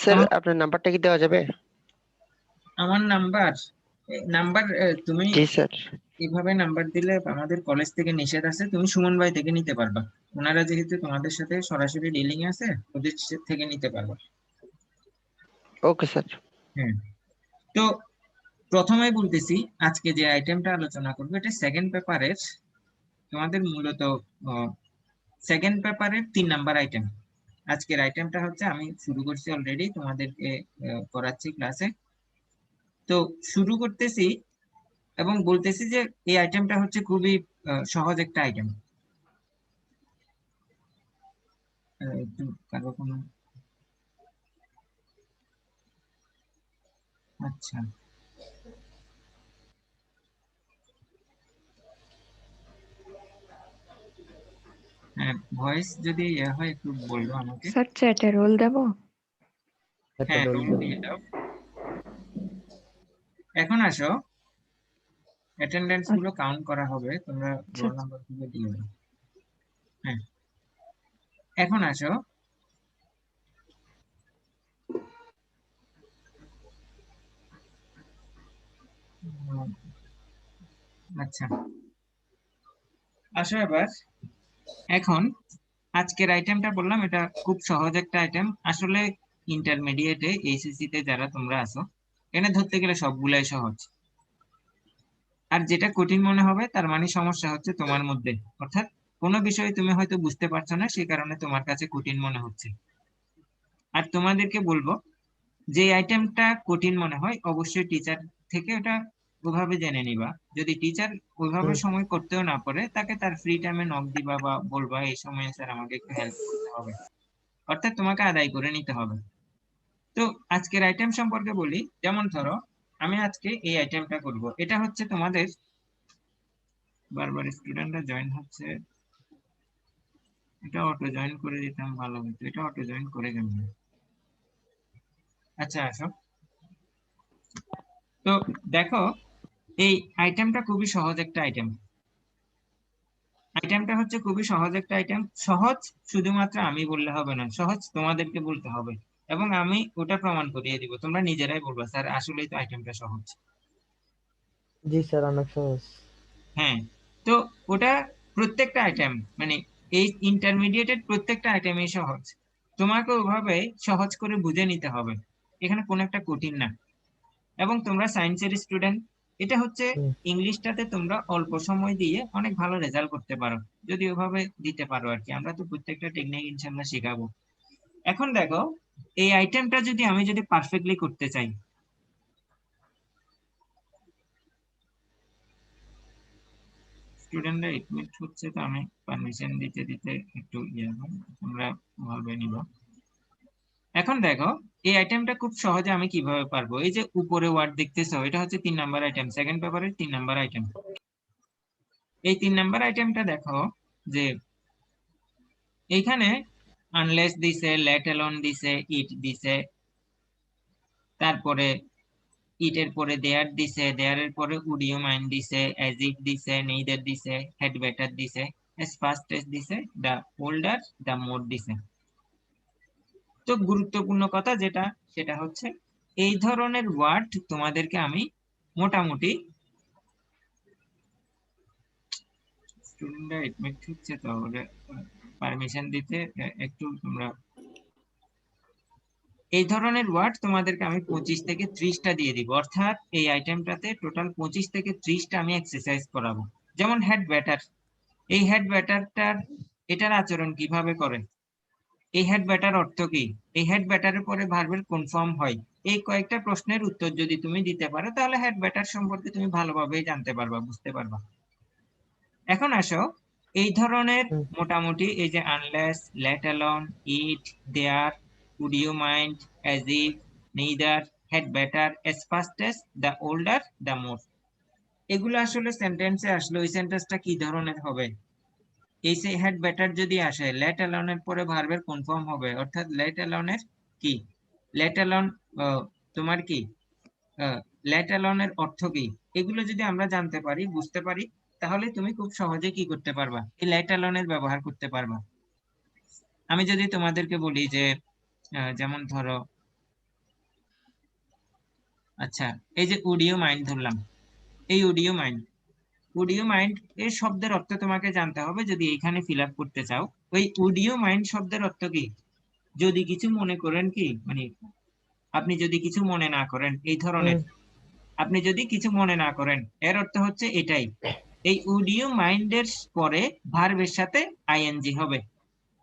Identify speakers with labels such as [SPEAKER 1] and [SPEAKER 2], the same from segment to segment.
[SPEAKER 1] Sir আপনার নাম্বারটা কি দেওয়া যাবে?
[SPEAKER 2] আমার নাম্বার নাম্বার তুমি
[SPEAKER 1] জি স্যার।
[SPEAKER 2] এইভাবে নাম্বার দিলে আমাদের কলেজ থেকে নিষেধ আছে, তুমি সুমন ভাই থেকে নিতে পারবা। ওনারা যেহেতু তোমাদের সাথে সরাসরি ডিলিং আছে, ওদের থেকে নিতে পারবা।
[SPEAKER 1] Okay sir.
[SPEAKER 2] হ্যাঁ, তো প্রথমেই বলতেছি, আজকে যে আইটেমটা আলোচনা করবো এটা সেকেন্ড পেপারের, তোমাদের মূলত সেকেন্ড পেপারের 3 নাম্বার আইটেম। আজকের আইটেমটা হচ্ছে, আমি শুরু করছি অলরেডি, তোমাদেরকে করাচ্ছি ক্লাসে। তো শুরু করতেছি এবং বলতেছি যে এই আইটেমটা হচ্ছে খুবই সহজ একটা আইটেম। একটু কারো কোনো, আচ্ছা, হ্যাঁ, ভয়েস যদি ইয়ে হয় একটু বলবো আমাকে।
[SPEAKER 3] স্যার চ্যাটে রোল দেব?
[SPEAKER 2] হ্যাঁ, রোল দিয়ে দাও। এখন আসো, অ্যাটেন্ডেন্স গুলো কাউন্ট করা হবে, তোমরা
[SPEAKER 3] আচ্ছা
[SPEAKER 2] রোল নাম্বার গুলো দিয়ে দাও। হ্যাঁ, এখন আসো, উম, আচ্ছা, আসো এবার। এখন আজকের আইটেমটা বললাম, এটা খুব সহজ একটা আইটেম আসলে। ইন্টারমিডিয়েটে এইচএসসি তে যারা তোমরা আছো, এখানে ধরতে গেলে সবগুলাই সহজ। আর যেটা কঠিন মনে হবে তার মানে সমস্যা হচ্ছে তোমার মধ্যে, অর্থাৎ কোনো বিষয় তুমি হয়তো বুঝতে পারছো না, সেই কারণে তোমার কাছে কঠিন মনে হচ্ছে। আর তোমাদেরকে বলবো, যে আইটেমটা কঠিন মনে হয় অবশ্যই টিচার থেকে ওটা ওভাবে জেনে নিবা। যদি টিচার ওইভাবে সময় করতেও না পারে, তাকে তার ফ্রি টাইমে নক দিবা বা বলবা এই সময় স্যার আমাকে একটু হেল্প করতে হবে, অর্থাৎ তোমাকে আদায় করে নিতে হবে। তো আজকের আইটেম সম্পর্কে বলি, যেমন ধরো আমি আজকে এই আইটেমটা করব, এটা হচ্ছে তোমাদের, বারবার স্টুডেন্টরা জয়েন হচ্ছে, এটা অটো জয়েন করে দিতাম ভালো হতো, এটা অটো জয়েন করে কেমন? আচ্ছা আসো, তো দেখো, এই আইটেমটা খুবই সহজ একটা আইটেম। আইটেমটা হচ্ছে খুবই সহজ একটা আইটেম। সহজ শুধুমাত্র আমি বললে হবে না, সহজ তোমাদেরকে বলতে হবে, এবং আমি ওটা প্রমাণ করিয়ে দিব, তোমরা নিজেরাই বলবা স্যার আসলেই তো আইটেমটা সহজ।
[SPEAKER 4] জি স্যার, অনেক সহজ।
[SPEAKER 2] হ্যাঁ, তো ওটা প্রত্যেকটা আইটেম, মানে এই ইন্টারমিডিয়েটের প্রত্যেকটা আইটেমই সহজ। তোমাকে ওভাবে সহজ করে বুঝে নিতে হবে, এখানে কোনো একটা কঠিন না। এবং তোমরা সায়েন্সের স্টুডেন্ট, এটা হচ্ছে
[SPEAKER 4] হুম।
[SPEAKER 2] ইংলিশটাতে তোমরা অল্প সময় দিয়ে অনেক ভালো রেজাল্ট করতে পারো, যদি ওভাবে দিতে পারো আর কি। আমরা তো প্রত্যেকটা টেকনিক ইনশাল্লাহ শেখাবো। এখন দেখো, এই আইটেমটা যদি আমি পারফেক্টলি করতে চাই, স্টুডেন্টরা এডমিট হচ্ছে, তো আমি পারমিশন দিতে দিতে একটু ইয়ে হয়, তোমরা ভাবে নিবা। এখন দেখো, এই আইটেমটা খুব সহজে আমি কিভাবে পারবো। এই যে উপরে ওয়ার্ড দেখতেছো, এটা হচ্ছে 3 নাম্বার আইটেম, সেকেন্ড পেপারের 3 নাম্বার আইটেম। এই 3 নাম্বার আইটেমটা দেখো যে এইখানে আনলেস দিছে, লেট অ্যালোন দিছে, ইট দিছে, তারপরে ইটের পরে দেয়ার দিছে, দেয়ারের পরে উড ইউ মাইন্ড দিছে, অ্যাজ ইফ দিছে, নেইদার দিছে, হ্যাড বেটার দিছে, অ্যাজ ফাস্ট এজ দিছে, দ্য ওল্ডার, দ্য মোর দিছে। তো গুরুত্বপূর্ণ কথা যেটা, সেটা হচ্ছে এই ধরনের ওয়ার্ড তোমাদেরকে আমি মোটামুটি, স্টুডেন্টরা এডমিট হচ্ছে তো পারমিশন দিতে একটু তোমরা, এই ধরনের ওয়ার্ড তোমাদেরকে আমি 25 থেকে 30টা দিয়ে দিব, অর্থাৎ এই আইটেমটাতে টোটাল 25 থেকে 30টা আমি এক্সারসাইজ করাবো। যেমন হেড ব্যাটার, এই হেড ব্যাটারটার, এটার আচরণ কিভাবে করে, এই হেড ব্যাটার অর্থ কি, এই হেড ব্যাটারের পরে ভার্বের কোন ফর্ম হয়, এই কয়েকটা প্রশ্নের উত্তর যদি তুমি দিতে পারো, তাহলে হেড ব্যাটার সম্পর্কে তুমি ভালোভাবেই জানতে পারবা, বুঝতে পারবা। এখন আসো, এই ধরনের
[SPEAKER 4] হুম।
[SPEAKER 2] মোটামুটি এই যে unless, let alone, it, there, would you mind, as if, neither, had better, as fast as, the older, the more, এগুলো আসলে সেন্টেন্সে আসলে ওই সেন্টেন্সটা কি ধরনের হবে। এই সে হ্যাড বেটার যদি আসে, লেট অ্যালোনের পরে ভার্বের কোন ফর্ম হবে, অর্থাৎ লেট অ্যালোনের কি, লেট অ্যালোন তোমার কি, লেট অ্যালোনের অর্থ কি, এগুলো যদি আমরা জানতে পারি, বুঝতে পারি, তাহলে তুমি খুব সহজে কি করতে পারবা, এই লেট অ্যালোনের ব্যবহার করতে পারবা। আমি যদি তোমাদেরকে বলি যে যেমন ধরো আচ্ছা, এই যে অডিও মাইন্ড ধরলাম, এই অডিও মাইন্ড এর শব্দের অর্থ তোমাকে জানতে হবে যদি এখানে ফিল আপ করতে চাও। ওই অডিও মাইন্ড শব্দের অর্থ কি? যদি কিছু মনে করেন কি, মানে আপনি যদি কিছু মনে না করেন, এই ধরনের, আপনি যদি কিছু মনে না করেন, এর অর্থ হচ্ছে এটাই। এই অডিও মাইন্ডের পরে ভার্বের সাথে আইএনজি হবে।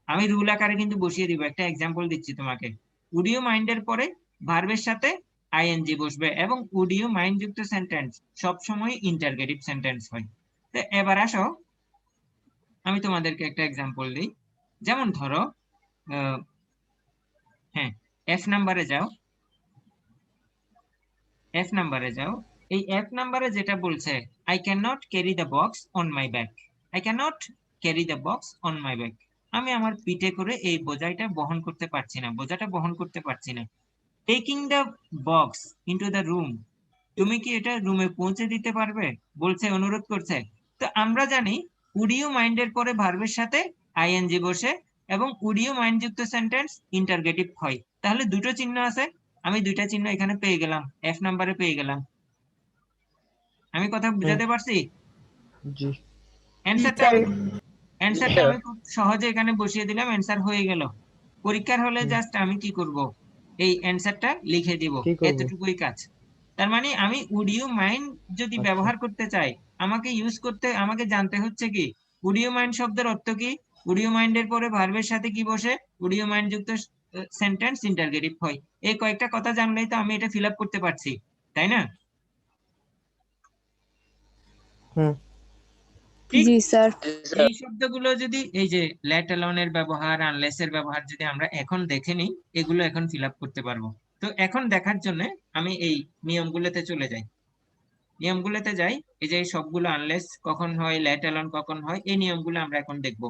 [SPEAKER 2] আমি রুল আকারে কিন্তু বসিয়ে দিব, একটা এক্সাম্পল দিচ্ছি তোমাকে। অডিও মাইন্ডের পরে ভার্বের সাথে আইএনজি বসবে এবং অডিও মাইন্ড যুক্ত সেন্টেন্স সব সময় ইন্টারগেটিভ সেন্টেন্স হয়। তো এবার আসো আমি তোমাদেরকে একটা এক্সাম্পল দিই। যেমন ধরো হ্যাঁ, এফ নাম্বারে যাও, এফ নাম্বারে যাও। এই এফ নাম্বারে যেটা বলছে, I can not carry the box on my back, I can not carry the box on my back. আমি আমার পিঠে করে এই বোঝাইটা বহন করতে পারছি না, বোঝাটা বহন করতে পারছি না। Taking the box into the room, তুমি কি এটা রুমে পৌঁছে দিতে পারবে বলছে, অনুরোধ করছে। তো আমরা জানি অডিও মাইন্ডের পরে ভার্বের সাথে আইএনজি বসে এবং অডিও মাইন্ড যুক্ত সেন্টেন্স ইন্টারগেটিভ হয়। তাহলে দুটো চিহ্ন আছে, আমি দুইটা চিহ্ন এখানে পেয়ে গেলাম, এফ নাম্বারে পেয়ে গেলাম। আমি কথা বুঝাতে পারছি?
[SPEAKER 4] জি
[SPEAKER 2] অ্যান্সারটা আমি খুব সহজে এখানে বসিয়ে দিলাম, অ্যান্সার হয়ে গেল। পরীক্ষার হলে জাস্ট আমি কি করব, এই অ্যান্সারটা লিখে দিব,
[SPEAKER 4] কি করব?
[SPEAKER 2] এতটুকুই কাজ। তার মানে আমি অডিও মাইন্ড যদি
[SPEAKER 4] আচ্ছা।
[SPEAKER 2] ব্যবহার করতে চাই, আমাকে জানতে হচ্ছে কি অডিও মাইন্ড শব্দের অর্থ কি, অডিও মাইন্ডের পরে ভার্বের সাথে কি বসে, অডিও মাইন্ড যুক্ত সেন্টেন্স ইন্টারগেটিভ হয়। এই কয়েকটা কথা জানলেই তো আমি এটা ফিল আপ করতে পারছি, তাই না?
[SPEAKER 4] হুম
[SPEAKER 2] ঠিক
[SPEAKER 3] জি স্যার।
[SPEAKER 2] এই শব্দগুলো যদি, এই যে লেট অ্যালোন এর ব্যবহার, আনলেস এর ব্যবহার যদি আমরা এখন দেখে নিই, এগুলো এখন ফিল আপ করতে পারবো। তো এখন দেখার জন্য আমি এই নিয়মগুলোতে চলে যাই, নিয়মগুলোতে যাই। এই যে সবগুলো আনলেস কখন হয়, লেট অ্যালোন কখন হয়, এই নিয়মগুলো আমরা এখন দেখব।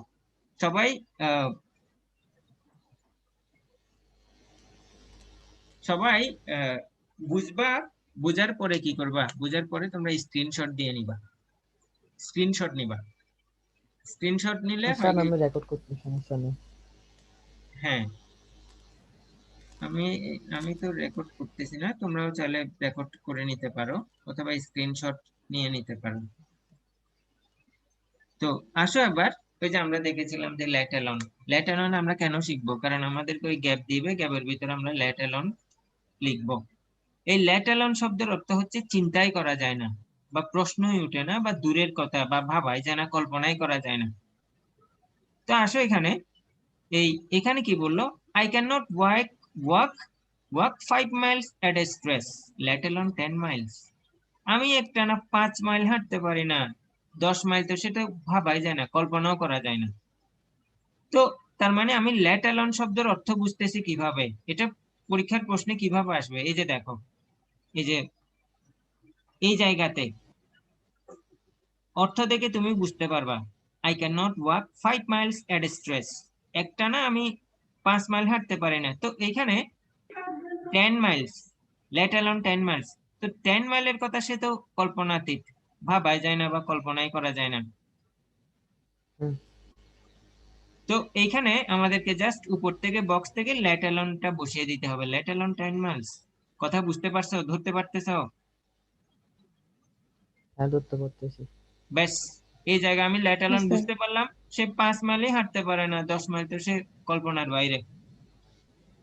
[SPEAKER 2] সবাই আহ, সবাই আহ, বুঝবা, বুঝার পরে কি করবা, বুঝার পরে তোমরা স্ক্রিনশট দিয়ে নিবা, স্ক্রিনশট নিবা। স্ক্রিনশট নিলে হয়
[SPEAKER 4] স্যার
[SPEAKER 2] কি,
[SPEAKER 4] আমি রেকর্ড করতে সমস্যা নেই।
[SPEAKER 2] হ্যাঁ আমি আমি তো রেকর্ড করতেছি না, তোমরাও চাইলে রেকর্ড করে নিতে পারো অথবা স্ক্রিনশট নিয়ে নিতে পারো। তো আসো এবার, ওই যে আমরা দেখেছিলাম যে লেট অ্যালোন, লেট অ্যালোন আমরা কেন শিখবো, কারণ আমাদেরকে ওই গ্যাপ দিবে, গ্যাপের ভিতরে আমরা লেট অ্যালোন লিখবো। এই লেট অ্যালোন শব্দের অর্থ হচ্ছে চিন্তাই করা যায় না, বা প্রশ্নই উঠে না, বা দূরের কথা, বা ভাবাই যায় না, কল্পনাই করা যায় না। তো আসো এখানে, এখানে কি বললো, I can not walk walk 5 miles at a stretch, let alone 10 miles। আমি একটানা 5 মাইল হাঁটতে পারি না, 10 মাইল তো সেটা ভাবাই যায় না, কল্পনাও করা যায় না। তো তার মানে আমি লেট অ্যালোন শব্দের অর্থ বুঝতেছি কিভাবে, এটা পরীক্ষার প্রশ্নে কিভাবে আসবে। এই যে দেখো, এই যে এই জায়গাতে অর্থ দেখে তুমি বুঝতে পারবা, I can not walk 5 miles at a stretch, একটানা আমি 5 মাইল হাঁটতে পারি না। তো এখানে 10 miles, লেট অ্যালোন 10 miles, তো 10 মাইলের কথা সে তো কল্পনাতীত, ভাবাই যায় না বা কল্পনাই করা যায় না।
[SPEAKER 4] হুম।
[SPEAKER 2] তো এইখানে আমাদেরকে জাস্ট উপর থেকে বক্স থেকে লেট অ্যালোনটা বসিয়ে দিতে হবে, লেট অ্যালোন 10 miles। কথা বুঝতে পারছো, ধরতে পারতেছো?
[SPEAKER 4] হ্যাঁ ধরতে পারতেছি।
[SPEAKER 2] ব্যাস, এই জায়গায় আমি লেট অ্যালোন
[SPEAKER 3] স্যার।
[SPEAKER 2] বুঝতে পারলাম, সে 5 মাইলই হাঁটতে পারে না, 10 মাইল তো সে কল্পনার বাইরে।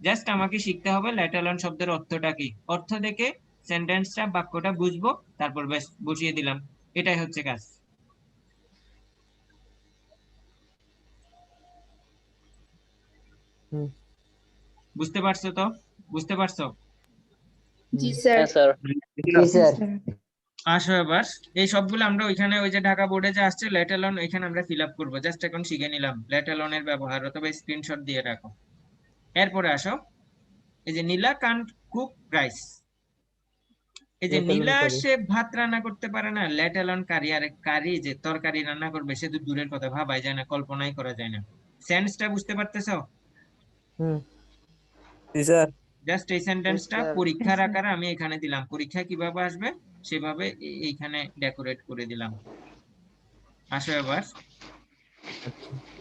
[SPEAKER 2] জাস্ট আমাকে শিখতে হবে লেট অ্যালোন শব্দের অর্থটা কি, অর্থ দেখে সেন্টেন্সটা, বাক্যটা বুঝবো, তারপর ব্যাস বসিয়ে দিলাম, এটাই হচ্ছে কাজ।
[SPEAKER 4] হুম
[SPEAKER 2] বুঝতে পারছো তো? বুঝতে পারছো?
[SPEAKER 3] জি স্যার।
[SPEAKER 4] জি স্যার।
[SPEAKER 2] আসো এবার, এই সবগুলো আমরা ওইখানে ওই যে ঢাকা বোর্ডে যে আসছে লেট অ্যালোন, এখানে আমরা ফিল আপ করবো। জাস্ট এখন শিখে নিলাম লেট অ্যালোনের ব্যবহার, অথবা স্ক্রিনশট দিয়ে রাখো। এরপরে আসো, এই যে নীলা কান্ট কুক রাইস, এই যে
[SPEAKER 4] লেট অ্যালোন
[SPEAKER 2] নীলা
[SPEAKER 4] কারি।
[SPEAKER 2] সে ভাত রান্না করতে পারে না, লেট অ্যালোন কারি। আর কারি যে তরকারি রান্না করবে, সে তো দূরের কথা, ভাবাই যায় না, কল্পনাই করা যায় না। সেন্সটা বুঝতে পারতেছো?
[SPEAKER 4] হুম
[SPEAKER 5] জি স্যার।
[SPEAKER 2] জাস্ট এই সেন্টেন্সটা
[SPEAKER 4] স্যার।
[SPEAKER 2] পরীক্ষার আকারে আমি এখানে দিলাম, পরীক্ষা কিভাবে আসবে সেভাবে এইখানে ডেকোরেট করে দিলাম। আসো এবার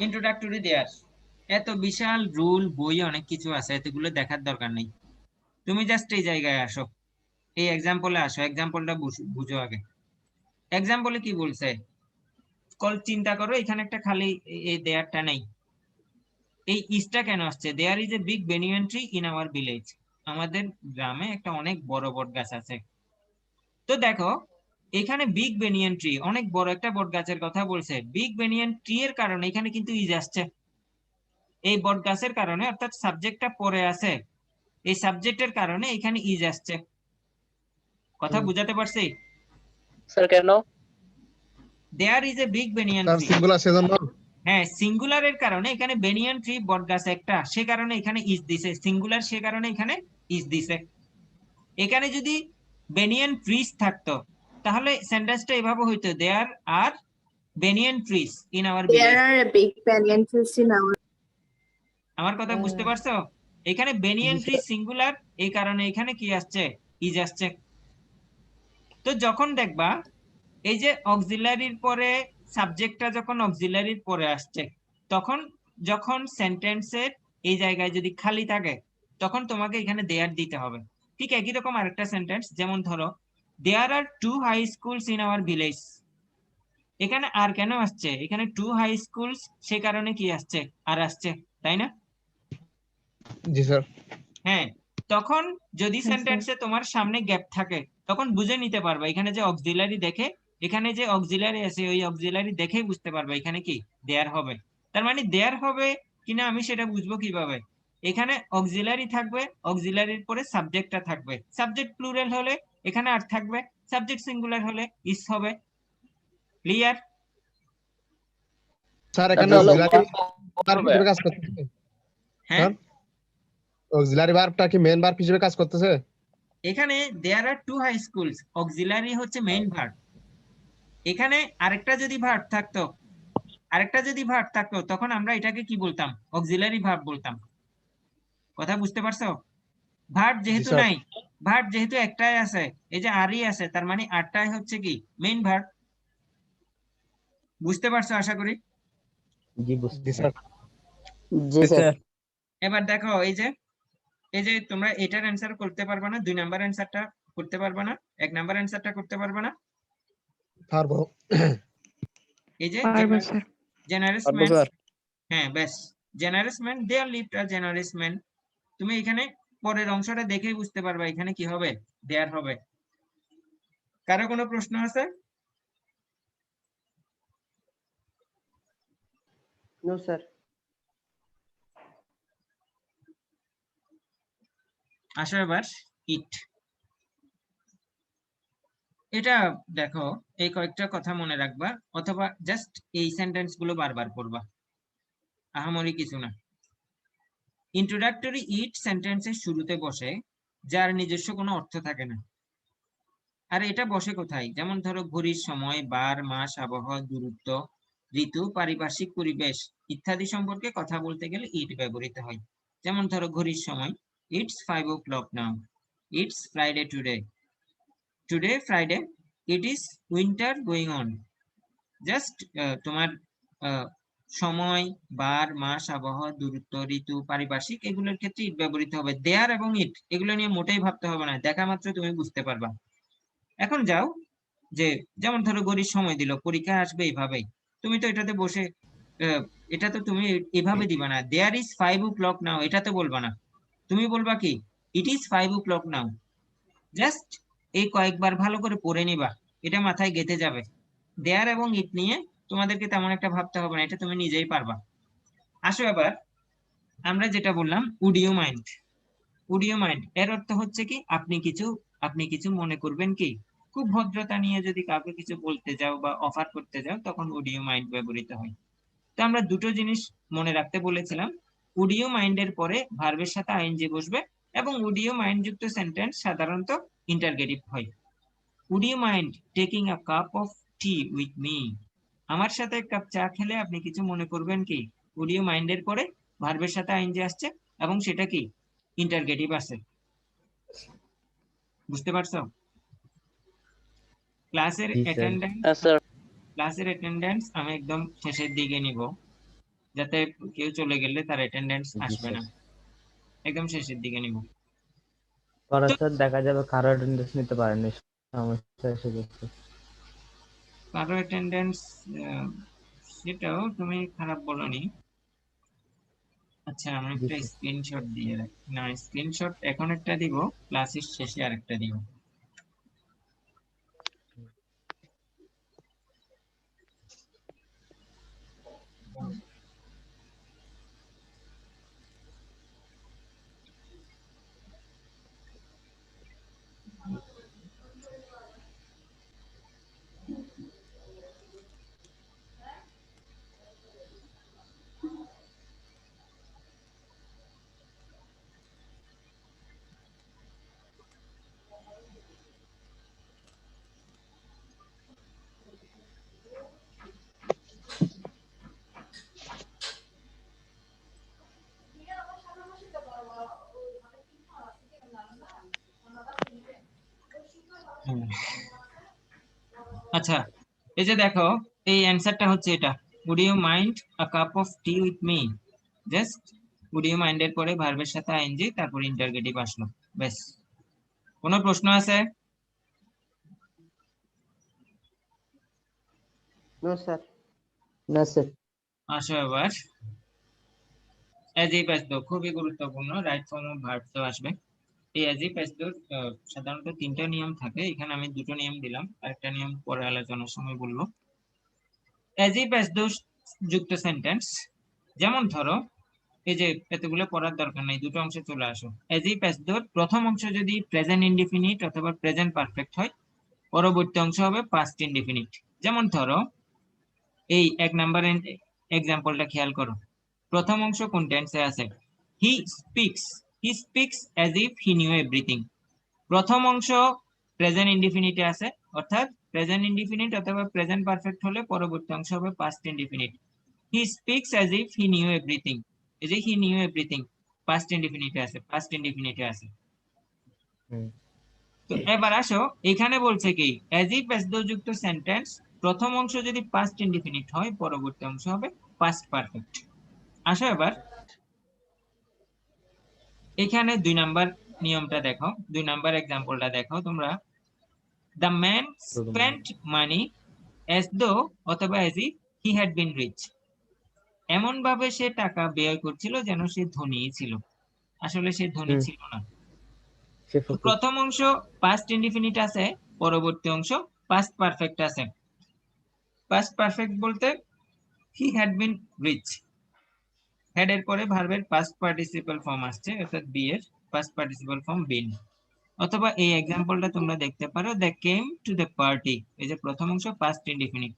[SPEAKER 2] ইন্ট্রোডাক্টরি দেয়ার, এত বিশাল রুল বই অনেক কিছু আছে, এতগুলো দেখার দরকার নেই। তুমি জাস্ট এই জায়গায় আসো, এই এক্সাম্পলে আসো, এক্সাম্পলটা বুঝো আগে। এক্সাম্পলে কি বলছে, চিন্তা করো এখানে একটা খালি এই দেয়ারটা নেই, এই ইসটা কেন আসছে? There is a big banyan tree in our village. আমাদের গ্রামে একটা অনেক বড় বট গাছ আছে। তো দেখো এখানে বিগ বেনিয়ান ট্রি, অনেক বড় একটা বট গাছের কথা বলছে। বিগ বেনিয়ান ট্রি এর কারণে এখানে কিন্তু ইজ আসছে, এই বট গাছের কারণে, অর্থাৎ সাবজেক্টটা পরে আছে, এই সাবজেক্টের কারণে এখানে ইজ আসছে। কথা বুঝাতে পারছি?
[SPEAKER 6] স্যার কেন?
[SPEAKER 2] There is a big banyan
[SPEAKER 7] sir
[SPEAKER 2] tree.
[SPEAKER 7] Singular সেজন্য
[SPEAKER 2] হ্যাঁ, সিঙ্গুলারের কারণে এখানে বেনিয়ান ট্রি বট গাছ একটা, সে কারণে এখানে ইজ দিছে। সিঙ্গুলার, সে কারণে এখানে ইজ দিছে। এখানে যদি বেনিয়ান ট্রিজ থাকতো তাহলে সেন্টেন্সটা এভাবে হইতো, there are banyan trees in our village.
[SPEAKER 3] There are a big banyan trees in our
[SPEAKER 2] আমার কথা বুঝতে পারছো? এখানে বেনিয়ান ট্রি সিঙ্গুলার, এই কারণে এখানে কি আসছে? ইজ আসছে। তো যখন দেখবা এই যে অক্সিলারির পরে সাবজেক্টটা যখন অক্সিলারির পরে আসছে, তখন যখন সেন্টেন্সের এই জায়গায় যদি খালি থাকে তখন তোমাকে এখানে দেয়ার দিতে হবে। ঠিক একই রকম আরেকটা সেন্টেন্স, যেমন ধরো there are 2 high schools in our village. এখানে আর কেন আসছে? এখানে 2 হাই স্কুলস, সে কারণে কি আসছে? আর আসছে, তাই না?
[SPEAKER 7] জি স্যার।
[SPEAKER 2] হ্যাঁ, তখন যদি সেন্টেন্সে তোমার সামনে গ্যাপ থাকে তখন বুঝে নিতে পারবা এখানে যে অক্সিলারি দেখে, এখানে যে অক্সিলারি আছে ওই অক্সিলারি দেখেই বুঝতে পারবা এখানে কি দেয়ার হবে। তার মানে দেয়ার হবে কিনা আমি সেটা বুঝবো কিভাবে? এখানে অক্সিলারি থাকবে, অক্সিলারির পরে সাবজেক্টটা থাকবে। সাবজেক্ট প্লুরাল হলে এখানে আর থাকবে, সাবজেক্ট সিঙ্গুলার হলে ইস হবে। ক্লিয়ার?
[SPEAKER 7] স্যার এখানে
[SPEAKER 6] তাহলে
[SPEAKER 7] অক্সিলারি ভার্ব
[SPEAKER 6] হবে।
[SPEAKER 7] হিসেবে কাজ করতেছে।
[SPEAKER 2] হ্যাঁ,
[SPEAKER 7] অক্সিলারি ভার্বটা কি মেইন ভার্ব হিসেবে কাজ করতেছে?
[SPEAKER 2] এখানে দেয়ার আর 2 হাই স্কুলস, অক্সিলারি হচ্ছে মেইন ভার্ব। এখানে আরেকটা যদি ভার্ব থাকতো তখন আমরা এটাকে কি বলতাম? অক্সিলারি ভার্ব বলতাম। কথা বুঝতে পারছো? ভার্ব যেহেতু
[SPEAKER 7] স্যার।
[SPEAKER 2] নাই, ভার্ব যেহেতু একটাই আছে, এই যে আরই আছে, তার মানে আরটাই হচ্ছে কি মেইন ভার্ব। বুঝতে পারছো আশা করি?
[SPEAKER 4] জি বুঝতে
[SPEAKER 7] জি স্যার।
[SPEAKER 6] জি স্যার।
[SPEAKER 2] এবার দেখো এই যে তোমরা এটার অ্যান্সার করতে পারবে না, 2 নাম্বার অ্যান্সারটা করতে পারবে না, 1 নাম্বার অ্যান্সারটা করতে পারবে না।
[SPEAKER 7] পারবো।
[SPEAKER 2] এই যে
[SPEAKER 1] পারবো স্যার।
[SPEAKER 2] জেনারেস
[SPEAKER 5] পারবো
[SPEAKER 2] ম্যান,
[SPEAKER 5] স্যার।
[SPEAKER 2] হ্যাঁ বেশ, generous man there lived a generous man. তুমি এখানে পরের অংশটা দেখেই বুঝতে পারবা এখানে কি হবে? দেয়ার হবে। কারো কোনো প্রশ্ন আছে?
[SPEAKER 1] No sir.
[SPEAKER 2] আসো এবার ইট। এটা দেখো, এই কয়েকটা কথা মনে রাখবা, অথবা জাস্ট এই সেন্টেন্স গুলো বারবার পড়বা, আহামরি কিছু না। ইন্ট্রোডাক্টরি ইট সেন্টেন্সের শুরুতে বসে, যার নিজস্ব কোনো অর্থ থাকে না। আর এটা বসে কোথায়? যেমন ধরো ঘড়ির সময়, বার, মাস, আবহাওয়া, দূরত্ব, ঋতু, পারিপার্শ্বিক পরিবেশ ইত্যাদি সম্পর্কে কথা বলতে গেলে ইট ব্যবহৃত হয়। যেমন ধরো ঘড়ির সময়, it's 5 o'clock now. It's Friday today, today Friday. It is winter going on. Just তোমার সময়, বার, মাস, আবহাওয়া, দূরত্ব, ঋতু, পারিপার্শ্বিক এগুলোর ক্ষেত্রে ইট ব্যবহৃত হবে। দেয়ার এবং ইট এগুলো নিয়ে মোটেই ভাবতে হবে না, দেখা মাত্র তুমি বুঝতে পারবা। এখন যাও, যে যেমন ধরো ঘড়ির সময় দিল, পরীক্ষা আসবে এইভাবেই, তুমি তো এটাতে বসে এটা তো তুমি এভাবে দিবা না, দেয়ার ইজ 5 o'clock নাও, এটা তো বলবা না। তুমি বলবা কি? It is 5 o'clock now. Just এই কয়েকবার ভালো করে পড়ে নিবা, এটা মাথায় গেঁথে যাবে। দেয়ার এবং ইট নিয়ে তোমাদেরকে তেমন একটা ভাবতে হবে না, এটা তুমি নিজেই পারবা। আসো এবার আমরা যেটা বললাম, would you mind. Would you mind এর অর্থ হচ্ছে কি, আপনি কিছু মনে করবেন কি? খুব ভদ্রতা নিয়ে যদি কাউকে কিছু বলতে যাও বা অফার করতে যাও তখন উড ইউ মাইন্ড ব্যবহৃত হয়। তো আমরা দুটো জিনিস মনে রাখতে বলেছিলাম, উড ইউ মাইন্ড এর পরে ভার্বের সাথে আইএনজি বসবে, এবং উড ইউ মাইন্ড যুক্ত সেন্টেন্স সাধারণত ইন্টারগেটিভ হয়। Would you mind taking a cup of tea with me? আমার সাথে এক কাপ চা খেলে আপনি কিছু মনে করবেন কি? উড ইউ মাইন্ড এর পরে ভার্বের সাথে আইএনজি আসছে এবং সেটা কি ইন্টারগেটিভ আছে। বুঝতে পারছো? ক্লাসের
[SPEAKER 4] জি স্যার।
[SPEAKER 2] অ্যাটেন্ডেন্স,
[SPEAKER 6] হ্যাঁ স্যার।
[SPEAKER 2] ক্লাসের অ্যাটেন্ডেন্স আমি একদম শেষের দিকে নিব, যাতে কেউ চলে গেলে তার অ্যাটেন্ডেন্স
[SPEAKER 4] জি
[SPEAKER 2] আসবে
[SPEAKER 4] স্যার।
[SPEAKER 2] না। একদম শেষের দিকে নিব।
[SPEAKER 4] করার পর দেখা যাবে কারো অ্যাটেন্ডেন্স নিতে পারেনি, সমস্যা এসে গেছে।
[SPEAKER 2] কারো অ্যাটেন্ডেন্স, সেটাও তুমি খারাপ বলনি। আচ্ছা, আমি
[SPEAKER 4] জি
[SPEAKER 2] একটা
[SPEAKER 4] স্যার।
[SPEAKER 2] স্ক্রিনশট দিয়ে রাখি, না স্ক্রিনশট এখন একটা দিব, ক্লাসের শেষে আরেকটা দিব। আচ্ছা, এই যে দেখো, এই অ্যান্সারটা হচ্ছে এটা, would you mind a cup of tea with me. Just would you mind এর পরে ভার্বের সাথে আইএনজি, তারপর ইন্টারগেটিভ আসলো, ব্যাস। কোনো প্রশ্ন আছে?
[SPEAKER 1] No sir.
[SPEAKER 6] না স্যার।
[SPEAKER 2] আসো এবার অ্যাজ ইফ অ্যাজ দো, খুবই গুরুত্বপূর্ণ, রাইট ফর্ম অফ ভার্ব তো আসবে। এই অ্যাজ ইফ অ্যাজ দো সাধারণত 3টা নিয়ম থাকে, এখানে আমি 2টো নিয়ম দিলাম, আরেকটা নিয়ম পরে আলোচনার সময় বলবো। অ্যাজ ইফ অ্যাজ দো যুক্ত সেন্টেন্স, যেমন ধরো এই যে, এতগুলো পড়ার দরকার নেই, 2টো অংশে চলে আসো। অ্যাজ ইফ অ্যাজ দো প্রথম অংশ যদি প্রেজেন্ট ইনডিফিনিট অথবা প্রেজেন্ট পারফেক্ট হয়, পরবর্তী অংশ হবে পাস্ট ইনডিফিনিট। যেমন ধরো এই 1 নাম্বার এক্সাম্পলটা খেয়াল করো, প্রথম অংশ কোন টেন্সে আছে? He speaks as if he knew everything. প্রথম অংশ প্রেজেন্ট ইনডিফিনিটে আছে, অর্থাৎ প্রেজেন্ট ইনডিফিনিট অথবা প্রেজেন্ট পারফেক্ট হলে পরবর্তী অংশ হবে past indefinite. He speaks as if he knew everything, এই যে হি নিউ এভরিথিং পাস্ট ইনডিফিনিটে আছে।
[SPEAKER 4] হুম।
[SPEAKER 2] তো এবার আসো, এখানে বলছে কি, অ্যাজ ইফ অ্যাজ দো যুক্ত সেন্টেন্স প্রথম অংশ যদি পাস্ট ইনডিফিনিট হয়, পরবর্তী অংশ হবে পাস্ট পারফেক্ট। আসো এবার এখানে 2 নাম্বার নিয়মটা দেখো, 2 নাম্বার এক্সাম্পলটা দেখো তোমরা। The man spent money as though অথবা as if he had been rich. এমন ভাবে সে টাকা ব্যয় করছিল যেন সে ধনী ছিল, আসলে সে ধনী ছিল না। তো প্রথম অংশ পাস্ট ইনডিফিনিট আছে, পরবর্তী অংশ পাস্ট পারফেক্ট আছে। পাস্ট পারফেক্ট বলতে he had been reach, had এর পরে ভার্বের পাস্ট পার্টিসিপল ফর্ম আসছে, অর্থাৎ বি এর পাস্ট পার্টিসিপল ফর্ম বিন। অথবা এই এক্সাম্পলটা তোমরা দেখতে পারো, they came to the party, এই যে প্রথম অংশ past indefinite,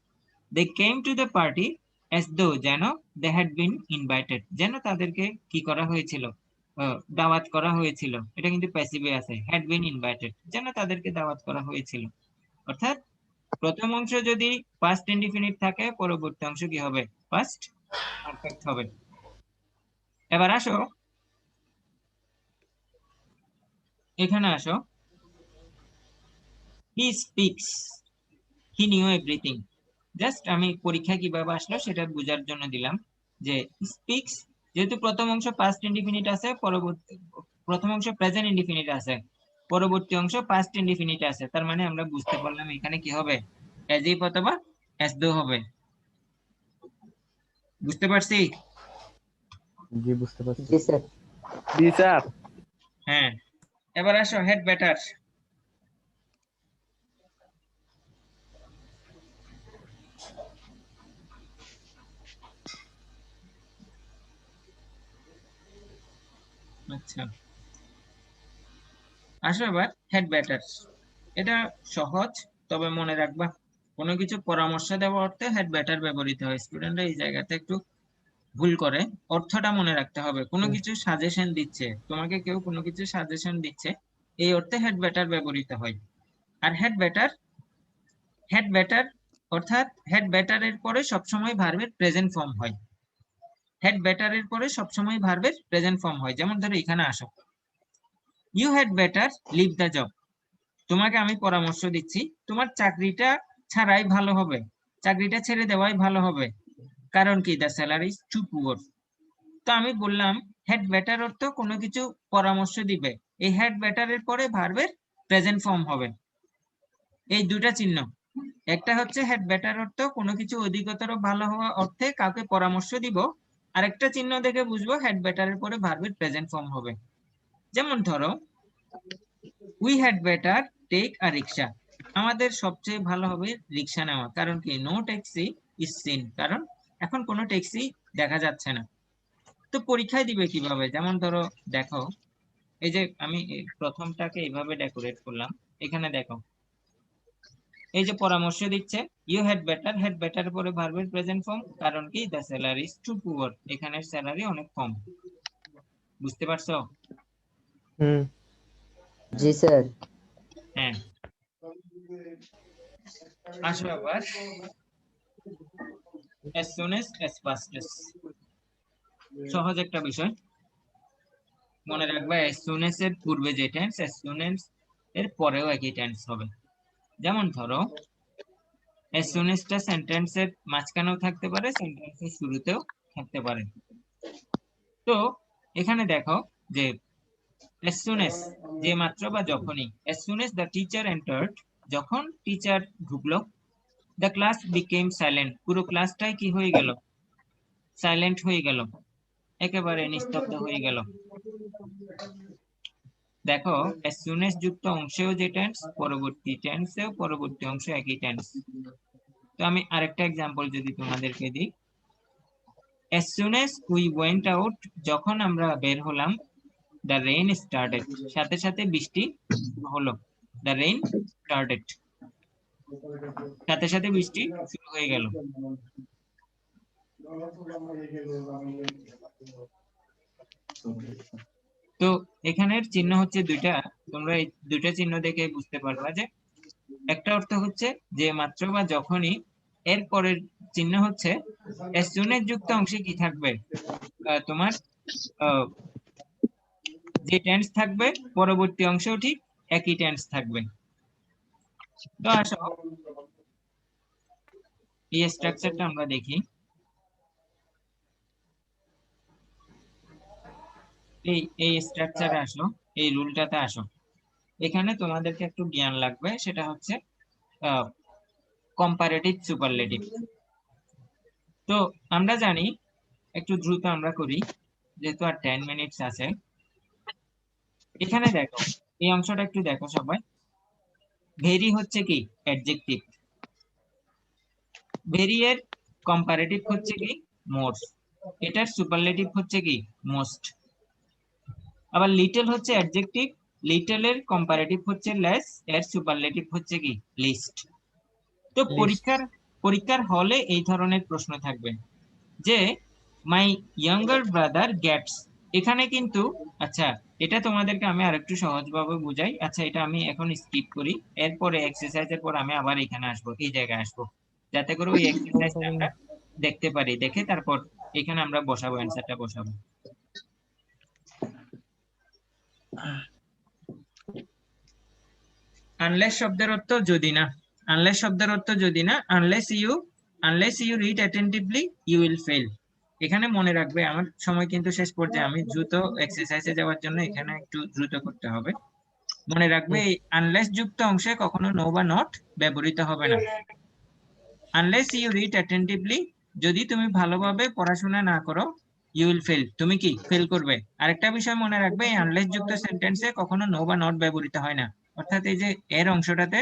[SPEAKER 2] they came to the party as though, যেন দে হ্যাড বিন ইনভাইটেড, যেন তাদেরকে কি করা হয়েছিল, দাওয়াত করা হয়েছিল। এটা কিন্তু প্যাসিভে আছে, হ্যাড বিন ইনভাইটেড, যেন তাদেরকে দাওয়াত করা হয়েছিল। অর্থাৎ প্রথম অংশ যদি পাস্ট ইনডিফিনিট থাকে, পরবর্তী অংশ কি হবে? পাস্ট পারফেক্ট হবে। এবার আসো এখানে আসো, he speaks he knew everything. Just আমি পরীক্ষা কিভাবে আসলো সেটা বোঝার জন্য দিলাম, যে স্পিক্স যেহেতু প্রথম অংশ পাস্ট ইনডিফিনিট আছে, প্রথম অংশ প্রেজেন্ট ইনডিফিনিট আছে, পরবর্তী অংশ পাস্ট ইনডিফিনিট আছে, তার মানে আমরা বুঝতে পারলাম এখানে কি হবে? অ্যাজ ইফ অথবা অ্যাজ দো হবে। বুঝতে পারছি?
[SPEAKER 4] জি বুঝতে পারছি।
[SPEAKER 6] জি স্যার।
[SPEAKER 5] জি স্যার।
[SPEAKER 2] হ্যাঁ, এবার আসো হেড বেটার। আচ্ছা, আসো এবার হেড বেটার। এটা সহজ, তবে মনে রাখবা কোনো কিছু পরামর্শ দেওয়া অর্থে হেড বেটার ব্যবহৃত হয়। স্টুডেন্টরা এই জায়গাতে একটু ভুল করে, অর্থটা মনে রাখতে হবে। কোনো কিছু সাজেশন দিচ্ছে, তোমাকে কেউ কোনো কিছু সাজেশন দিচ্ছে, এই অর্থে হেড বেটার ব্যবহৃত হয়। আর হেড বেটার অর্থাৎ হেড বেটারের পরে সবসময় ভার্বের প্রেজেন্ট ফর্ম হয়। হেড বেটারের পরে সবসময় ভার্বের প্রেজেন্ট ফর্ম হয়। যেমন ধরো এখানে আসো, you had better leave the job. তোমাকে আমি পরামর্শ দিচ্ছি, তোমার চাকরিটা ছাড়াই ভালো হবে, চাকরিটা ছেড়ে দেওয়াই ভালো হবে। কারণ কি? The salary is too poor. তো আমি বললাম হেড বেটার অর্থ কোনো কিছু পরামর্শ দিবে, এই হ্যাড বেটারের পরে ভার্বের প্রেজেন্ট ফর্ম হবে। এই দুটা চিহ্ন, একটা হচ্ছে হ্যাড বেটার অর্থ কোনো কিছু অধিকতর ভালো হওয়া অর্থে কাউকে পরামর্শ দিব, আরেকটা চিহ্ন দেখে বুঝবো হ্যাড বেটারের পরে ভার্বের প্রেজেন্ট ফর্ম হবে। যেমন ধরো we had better take a rickshaw, আমাদের সবচেয়ে ভালো হবে রিক্সা নেওয়া। কারণ কি? নো ট্যাক্সি ইজ সিন, কারণ এখন কোনো ট্যাক্সি দেখা যাচ্ছে না। তো পরীক্ষায় দিবে কিভাবে? যেমন ধরো দেখো, এই যে আমি প্রথমটাকে এইভাবে ডেকোরেট করলাম, এখানে দেখো এই যে পরামর্শ দিচ্ছে ইউ হ্যাড বেটার পরে ভার্বের প্রেজেন্ট ফর্ম, কারণ কি? The salary is too poor, এখানের স্যালারি অনেক কম। বুঝতে পারছো?
[SPEAKER 4] হুম।
[SPEAKER 6] জি স্যার।
[SPEAKER 2] হ্যাঁ, আসো আবার as soon as fast as, সহজ একটা বিষয় মনে রাখবা। as soon as এর পূর্বে যে টেন্স, as soon as এর পরেও একই টেন্স হবে। যেমন ধরো as soon as টা সেন্টেন্সের মাঝখানেও থাকতে পারে, সেন্টেন্সের শুরুতেও থাকতে পারে। তো এখানে দেখো যে as soon as যে মাত্র বা যখনই, as soon as the teacher entered, যখন টিচার ঢুকলো, the class became silent, পুরো ক্লাসটাই কি হয়ে গেল? সাইলেন্ট হয়ে গেল, একেবারে নিস্তব্ধ হয়ে গেল। দেখো as soon as যুক্ত অংশেও যে টেন্স, পরবর্তী টেন্সেও পরবর্তী অংশে একই টেন্স। তো আমি আরেকটা এক্সাম্পল যদি তোমাদেরকে দিই, as soon as we went out, যখন আমরা বের হলাম, the rain started, সাথে সাথে বৃষ্টি হলো। the rain started, সাথে সাথে বৃষ্টি শুরু হয়ে গেল। তো এখানের চিহ্ন হচ্ছে দুইটা, তোমরা এই দুইটা চিহ্ন দেখে বুঝতে পারবা যে একটা অর্থ হচ্ছে যে মাত্র বা যখনই, এর পরের চিহ্ন হচ্ছে as soon as যুক্ত অংশে কি থাকবে? তোমার যে টেন্স থাকবে পরবর্তী অংশেও ঠিক একই টেন্স থাকবে। তো আসো এই স্ট্রাকচারটা আমরা দেখি। এই স্ট্রাকচারে আসো, এই রুলটাতে আসো। এখানে তোমাদেরকে একটু জ্ঞান লাগবে, সেটা হচ্ছে কম্পারেটিভ সুপারলেটিভ। তো আমরা জানি, একটু দ্রুত আমরা করি যেহেতু আর 10 মিনিটস আছে। এখানে দেখো এই অংশটা একটু দেখো সবাই। ভেরি হচ্ছে কি? অ্যাডজেক্টিভ। ভেরি এর কম্পারেটিভ হচ্ছে কি? মোর। এটার সুপারলেটিভ হচ্ছে কি? মোস্ট। আবার লিটল হচ্ছে অ্যাডজেক্টিভ, লিটল এর কম্পারেটিভ হচ্ছে লেস, এর সুপারলেটিভ হচ্ছে কি? লিস্ট। তো পরীক্ষার হলে এই ধরনের প্রশ্ন থাকবে যে মাই ইয়াঙ্গার ব্রাদার গেটস, এখানে কিন্তু আচ্ছা এটা তোমাদেরকে আমি আরেকটু সহজভাবে বুঝাই। আচ্ছা এটা আমি এখন স্কিপ করি, এরপরে এক্সারসাইজের পর আমি আবার এখানে আসবো, এই জায়গায় আসবো, যাতে করে ওই এক্সারসাইজটা আমরা দেখতে পারি, দেখে তারপর এখানে আমরা বসাবো, অ্যান্সারটা বসাবো। আনলেস শব্দের অর্থ যদি না, আনলেস শব্দের অর্থ যদি না, unless you read attentively you will fail. এখানে মনে রাখবে, আমার সময় কিন্তু শেষ পর্যায়ে, আমি দ্রুত এক্সারসাইজে যাওয়ার জন্য এখানে একটু দ্রুত করতে হবে। মনে রাখবে এই আনলেস যুক্ত অংশে কখনো নো বা নট ব্যবহৃত হবে না। আনলেস ইউ রিড অ্যাটেন্টিভলি, যদি তুমি ভালোভাবে পড়াশোনা না করো, ইউ উইল ফেল, তুমি কি? ফেল করবে। আরেকটা বিষয় মনে রাখবে, এই আনলেস যুক্ত সেন্টেন্সে কখনো নো বা নট ব্যবহৃত হয় না। অর্থাৎ এই যে এর অংশটাতে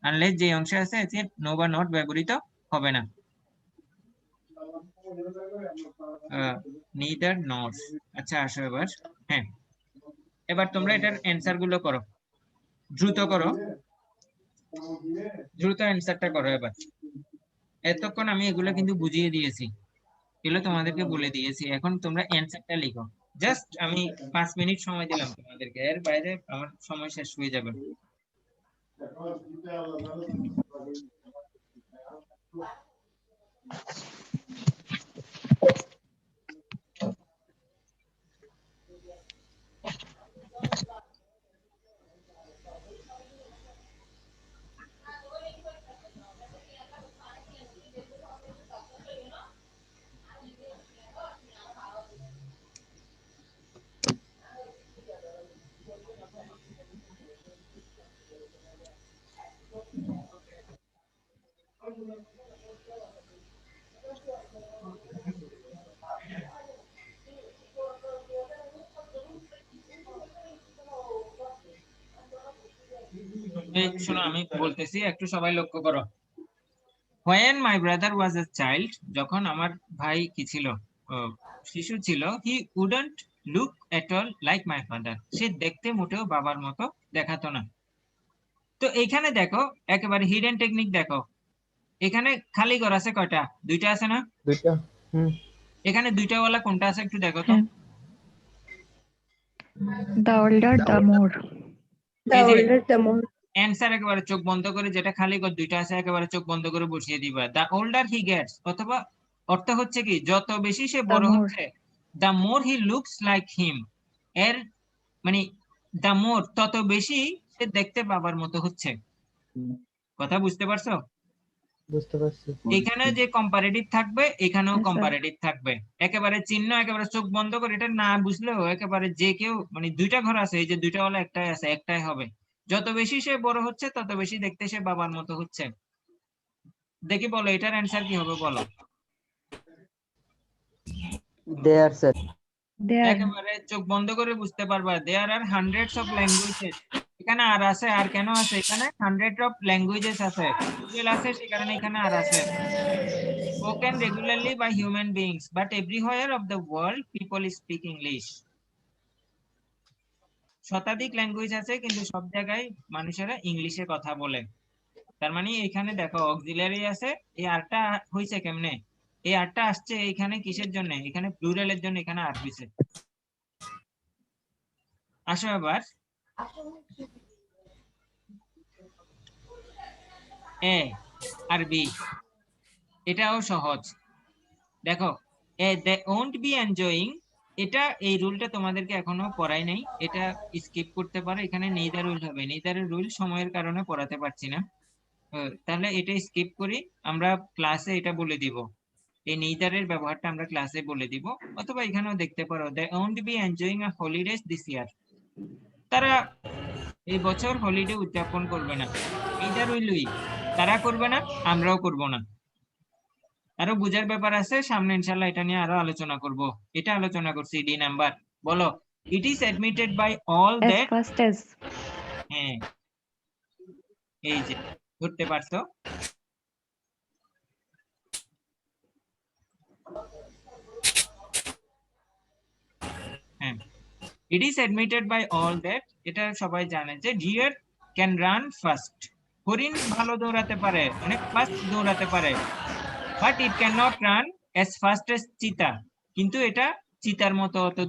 [SPEAKER 2] আনলেস যে অংশে আছে এতে নো বা নট ব্যবহৃত হবে না। Neither not. আচ্ছা আসো এবার। হ্যাঁ, এবার তোমরা এটার অ্যান্সার গুলো করো, দ্রুত করো, দ্রুত অ্যান্সারটা করো এবার। এতক্ষণ আমি এগুলো কিন্তু বুঝিয়ে দিয়েছি, এগুলো তোমাদেরকে বলে দিয়েছি, এখন তোমরা অ্যান্সারটা লিখো। জাস্ট আমি 5 মিনিট সময় দিলাম তোমাদেরকে, এর বাইরে আমার সময় শেষ হয়ে যাবে। এই শোনো আমি বলতেছি, একটু সবাই লক্ষ্য করো। When my brother was a child, যখন আমার ভাই কি ছিল, শিশু ছিল, he wouldn't look at all like my father, সে দেখতে মোটেও বাবার মতো দেখাতো না। তো এইখানে দেখো একেবারে হিডেন টেকনিক দেখো, এখানে খালি ঘর আছে কয়টা? দুইটা আছে না?
[SPEAKER 4] দুইটা।
[SPEAKER 2] এখানে দুইটা ওয়ালা কোনটা আছে একটু দেখো তো।
[SPEAKER 8] The older, the more.
[SPEAKER 3] The
[SPEAKER 2] এই যে
[SPEAKER 3] older, the more.
[SPEAKER 2] অ্যান্সার একেবারে চোখ বন্ধ করে, যেটা খালি ঘর দুইটা আছে একেবারে চোখ বন্ধ করে বসিয়ে দিবা। দ্য ওল্ডার হি গেটস, অথবা অর্থ হচ্ছে কি, যত বেশি সে বড়
[SPEAKER 8] more.
[SPEAKER 2] হচ্ছে, the more he looks like him, এর মানে দ্য মোর তত বেশি সে দেখতে বাবার মতো হচ্ছে। কথা বুঝতে পারছো?
[SPEAKER 4] বুঝতে পারছি।
[SPEAKER 2] এখানে যে কম্পারেটিভ থাকবে এখানেও
[SPEAKER 8] Yes, sir.
[SPEAKER 2] কম্পারেটিভ থাকবে। একেবারে চিহ্ন একেবারে চোখ বন্ধ করে, এটা না বুঝলেও একেবারে যে কেউ, মানে দুইটা ঘর আছে, এই যে দুইটা হলো একটাই আছে, একটাই হবে। যত বেশি সে বড় হচ্ছে তত বেশি দেখতে সে বাবার মতো হচ্ছে। দেখি বলো এটার অ্যান্সার কি হবে বলো।
[SPEAKER 6] There, sir.
[SPEAKER 8] There.
[SPEAKER 2] একেবারে চোখ বন্ধ করে বুঝতে পারবা। দেয়ার আর হান্ড্রেডস অফ ল্যাঙ্গুয়েজেস, এখানে আর আছে। আর কেন আছে? এখানে হান্ড্রেড অফ ল্যাঙ্গুয়েজেস আছে, প্লুরাল আছে, সে কারণে এখানে আর আছে। Spoken regularly by human beings, but everywhere of the world people speak English. শতাধিক ল্যাঙ্গুয়েজ আছে কিন্তু সব জায়গায় মানুষেরা ইংলিশে কথা বলে। তার মানে এখানে দেখো অক্সিলারি আছে, এই আরটা হইছে কেমনে? এই আরটা আসছে এখানে কিসের জন্য? এখানে প্লুরালের জন্য এখানে আর হইছে। আসো এবার এ আর বি, এটাও সহজ। দেখো দে ওন্ট বি এনজয়িং, এটা এই রুলটা তোমাদেরকে এখনো পড়াই নাই, এটা স্কিপ করতে পারো। এখানে নেইদার রুল হবে, নেইদারের রুল সময়ের কারণে পড়াতে পারছি না, তাহলে এটা স্কিপ করি। আমরা ক্লাসে এটা বলে দিব, এই নেইদারের ব্যবহারটা আমরা ক্লাসে বলে দিব, অথবা এখানেও দেখতে পারো। They won't be enjoying a holidays this year, তারা এই বছর হলিডে উদযাপন করবে না। নেইদার রুলই তারা করবে না, আমরাও করব না। আরো বুঝার ব্যাপার আছে, সামনে ইনশাআল্লাহ এটা নিয়ে আরো আলোচনা করব। এটা আলোচনা করছি ডি নাম্বার। বলো it is admitted by all
[SPEAKER 8] As
[SPEAKER 2] that.
[SPEAKER 8] fast as.
[SPEAKER 2] হ্যাঁ এই যে ধরতে পারছো। হ্যাঁ it is admitted by all that, এটা সবাই জানে যে ডিয়ার ক্যান রান ফাস্ট, হরিণ ভালো দৌড়াতে পারে, অনেক ফাস্ট দৌড়াতে পারে, but it can not run as fast as চিতা, কিন্তু এটা চিতার মতো অত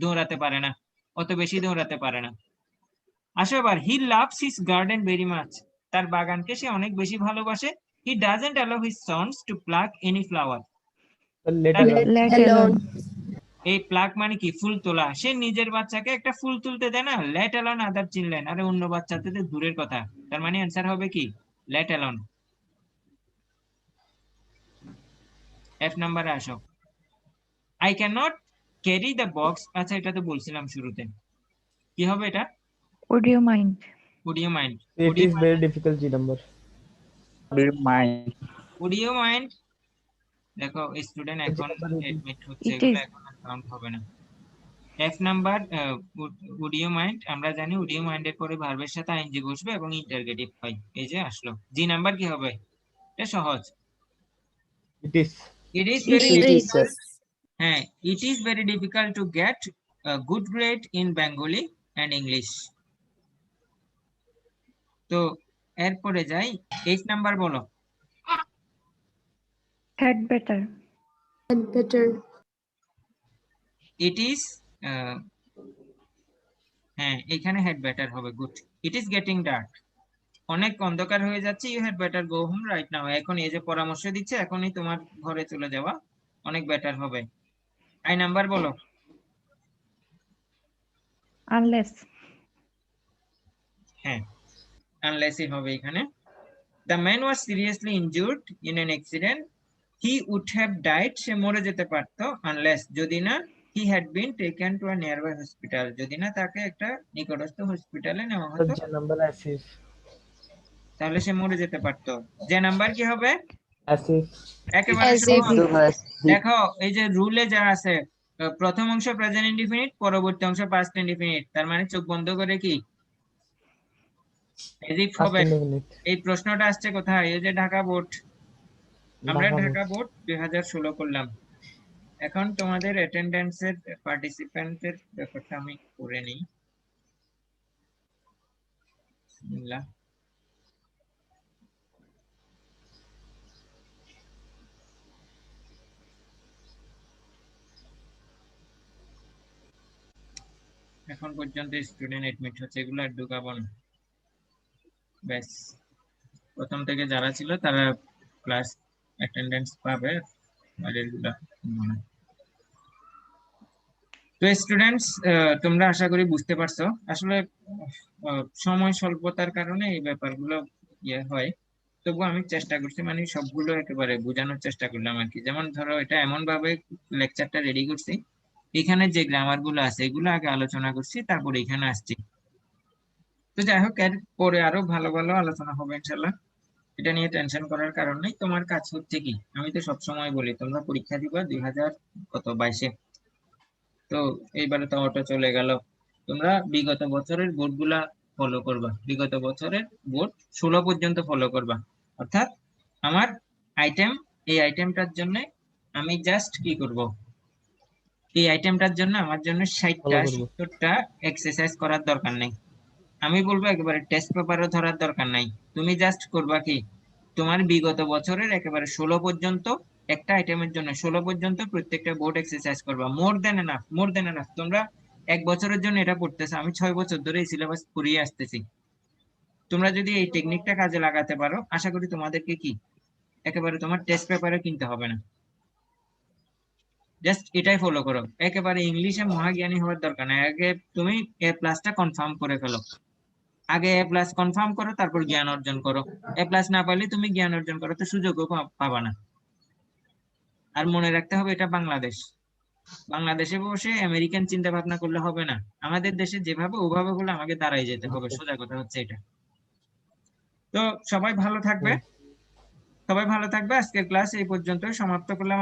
[SPEAKER 2] দৌড়াতে পারে না, অত বেশি দৌড়াতে পারে না। আসো এবার he loves his garden very much, তার বাগানকে সে অনেক বেশি ভালোবাসে। He doesn't allow his sons to pluck any flower,
[SPEAKER 8] Let
[SPEAKER 3] Let
[SPEAKER 8] alone.
[SPEAKER 3] alone.
[SPEAKER 2] এই প্লাক মানে কি? ফুল তোলা। সে নিজের বাচ্চাকে একটা ফুল তুলতে দেয় না। লেট অ্যালোন আদার চিলড্রেন, আরে অন্য বাচ্চাদের দূরের কথা। তার মানে অ্যান্সার হবে কি? Let alone. এফ নাম্বারে আসো। I can not carry the box, আচ্ছা এটা তো বলছিলাম শুরুতে, কি হবে এটা?
[SPEAKER 8] Would you mind?
[SPEAKER 2] Would you mind?
[SPEAKER 4] It is very difficult, G number.
[SPEAKER 2] Would you mind? দেখো স্টুডেন্ট এখন এডমিট হচ্ছে,
[SPEAKER 8] It
[SPEAKER 2] এগুলো
[SPEAKER 8] is.
[SPEAKER 2] এখন কাউন্ট হবে না। F number would you mind, আমরা জানি উড ইউ মাইন্ড এর পরে ভার্বের সাথে আইএনজি বসবে এবং ইন্টারগেটিভ হয়, এই যে আসলো। জি নাম্বার কি হবে? এটা সহজ।
[SPEAKER 4] It is.
[SPEAKER 2] It is
[SPEAKER 3] It
[SPEAKER 2] very,
[SPEAKER 6] is, sir.
[SPEAKER 2] হ্যাঁ it is very difficult to get good grade in Bengali and English. তো এরপরে যাই, এইচ নাম্বার বলো।
[SPEAKER 8] Had better.
[SPEAKER 3] And better.
[SPEAKER 2] It is, হ্যাঁ এখানে হ্যাড বেটার হবে, good. It is getting dark, অনেক অন্ধকার হয়ে যাচ্ছে। You had better go home right now, এখন এই যে পরামর্শ দিচ্ছে এখনই তোমার ঘরে চলে যাওয়া অনেক বেটার হবে। আই নাম্বার বলো।
[SPEAKER 8] Unless.
[SPEAKER 2] হ্যাঁ আনলেসই হবে এখানে। The man was seriously injured in an accident, he would have died, সে মরে যেতে পারতো, আনলেস যদি না he had been taken to a nearby hospital, যদি না তাকে একটা নিকটস্থ হসপিটালে নেওয়া হতো
[SPEAKER 4] G number as if.
[SPEAKER 2] তাহলে সে মরে যেতে পারতো। যে নাম্বার কি হবে?
[SPEAKER 4] As if.
[SPEAKER 2] একেবারে
[SPEAKER 3] As if.
[SPEAKER 2] সহজ।
[SPEAKER 6] So,
[SPEAKER 2] দেখো এই যে রুলে যা আছে, প্রথম অংশ প্রেজেন্ট ইনডিফিনিট, পরবর্তী অংশ পাস্ট ইনডিফিনিট, তার মানে চোখ বন্ধ করে কি এজিপ
[SPEAKER 4] লাস্ট
[SPEAKER 2] হবে।
[SPEAKER 4] 15 মিনিট।
[SPEAKER 2] এই প্রশ্নটা আসছে কোথায়? এই যে ঢাকা বোর্ড, আমরা
[SPEAKER 4] ঢাকা
[SPEAKER 2] ঢাকা বোর্ড 2016 করলাম। এখন তোমাদের অ্যাটেন্ডেন্সের পার্টিসিপেন্টের ব্যাপারটা আমি করে নিই। বিসমিল্লাহ। এখন পর্যন্ত স্টুডেন্ট এডমিট হচ্ছে, এগুলো আর ঢুকাবো না। ব্যাস, প্রথম থেকে যারা ছিল তারা ক্লাস অ্যাটেন্ডেন্স পাবে, আর এগুলা না। তো স্টুডেন্টস, তোমরা আশা করি বুঝতে পারছো। আসলে সময় স্বল্পতার কারণে এই ব্যাপারগুলো ইয়ে হয়, তবু আমি চেষ্টা করছি, মানে সবগুলো একেবারে বোঝানোর চেষ্টা করলাম আর কি। যেমন ধরো, এটা এমন ভাবে লেকচারটা রেডি করছি, এখানে যে গ্রামার গুলো আছে এগুলো আগে আলোচনা করছি, তারপর এখানে আসছি। তো যাই হোক, এর পরে আরো ভালো ভালো আলোচনা হবে ইনশাল্লাহ, এটা নিয়ে টেনশন করার কারণ নেই। তোমার কাজ হচ্ছে কি, আমি তো সবসময় বলি তোমরা পরীক্ষা দিবা 2022-এ। তো এইবারে তো অটো চলে গেল, তোমরা বিগত বছরের বোর্ড গুলা ফলো করবা, বিগত বছরের বোর্ড 16 পর্যন্ত ফলো করবা। অর্থাৎ আমার আইটেম, এই আইটেমটার জন্য আমি জাস্ট কি করব, এই আইটেমটার জন্য আমার জন্য 60টা
[SPEAKER 4] ফলো করব।
[SPEAKER 2] 70টা এক্সারসাইজ করার দরকার নেই। আমি বলবো একেবারে টেস্ট পেপারও ধরার দরকার নাই। তুমি জাস্ট করবা কি, তোমার বিগত বছরের একেবারে 16 পর্যন্ত, একটা আইটেমের জন্য 16 পর্যন্ত প্রত্যেকটা বোর্ড এক্সারসাইজ করবা। মোর দেন এনাফ, মোর দেন এনাফ। তোমরা এক বছরের জন্য এটা পড়তেছো, আমি 6 বছর ধরে এই সিলেবাস পড়িয়ে আসতেছি। তোমরা যদি এই টেকনিকটা কাজে লাগাতে পারো, আশা করি তোমাদেরকে কি একেবারে তোমার টেস্ট পেপারে কিনতে হবে না। জাস্ট এটাই ফলো করো, একেবারে ইংলিশে মহাজ্ঞানী হওয়ার দরকার নাই। আগে তুমি এ প্লাসটা কনফার্ম করে ফেলো, আগে এ প্লাস কনফার্ম করো, তারপর জ্ঞান অর্জন করো। এ প্লাস না পারলে তুমি জ্ঞান অর্জন করো তো সুযোগও পাবা না। আর মনে রাখতে হবে, এটা বাংলাদেশ, বাংলাদেশে বসে আমেরিকান চিন্তা ভাবনা করলে হবে না। আমাদের দেশে যেভাবে ওভাবে বলে আমাকে দাঁড়াই যেতে হবে, সোজা কথা হচ্ছে এটা। তো সবাই ভালো থাকবে, সবাই ভালো থাকবে। আজকের ক্লাস এই পর্যন্ত সমাপ্ত করলাম।